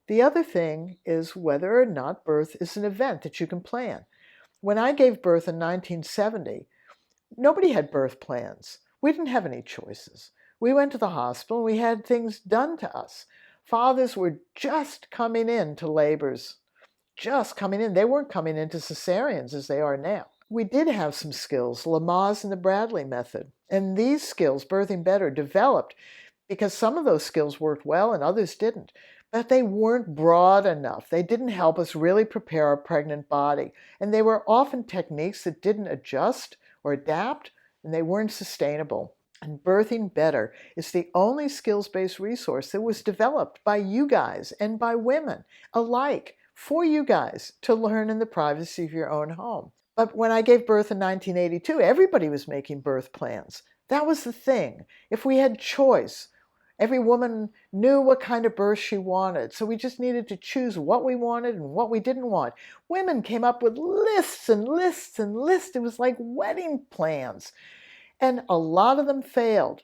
The other thing is whether or not birth is an event that you can plan. When I gave birth in 1970, nobody had birth plans. We didn't have any choices. We went to the hospital and we had things done to us. Fathers were just coming into labors, just coming in. They weren't coming into cesareans as they are now. We did have some skills, Lamaze and the Bradley method. And these skills, birthing better, developed because some of those skills worked well and others didn't. But they weren't broad enough. They didn't help us really prepare our pregnant body. And they were often techniques that didn't adjust or adapt, and they weren't sustainable. And Birthing Better is the only skills-based resource that was developed by you guys and by women alike for you guys to learn in the privacy of your own home. But when I gave birth in 1982, everybody was making birth plans. That was the thing. If we had choice, every woman knew what kind of birth she wanted, so we just needed to choose what we wanted and what we didn't want. Women came up with lists and lists and lists. It was like wedding plans. And a lot of them failed.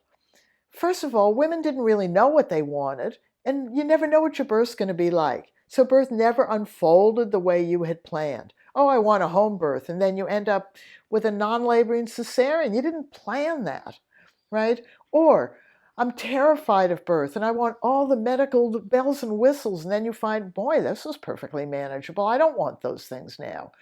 First of all, women didn't really know what they wanted, and you never know what your birth's going to be like. So birth never unfolded the way you had planned. Oh, I want a home birth, and then you end up with a non-laboring cesarean. You didn't plan that, right? Or I'm terrified of birth and I want all the medical bells and whistles, and then you find, boy, this was perfectly manageable. I don't want those things now.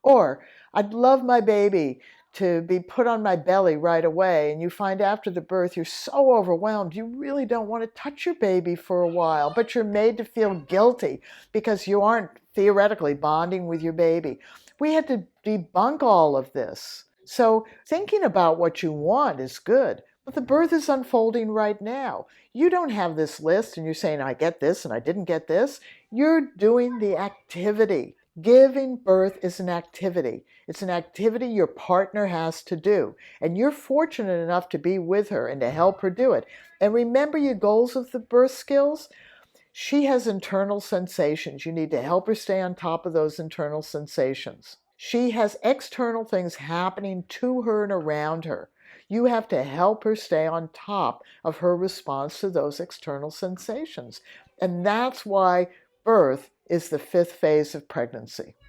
Or I'd love my baby to be put on my belly right away, and you find after the birth you're so overwhelmed you really don't want to touch your baby for a while, but you're made to feel guilty because you aren't theoretically bonding with your baby. We had to debunk all of this. So thinking about what you want is good, but the birth is unfolding right now. You don't have this list and you're saying, I get this and I didn't get this. You're doing the activity. Giving birth is an activity. It's an activity your partner has to do, and you're fortunate enough to be with her and to help her do it. And remember your goals of the birth skills? She has internal sensations. You need to help her stay on top of those internal sensations. She has external things happening to her and around her. You have to help her stay on top of her response to those external sensations. And that's why birth is the fifth phase of pregnancy.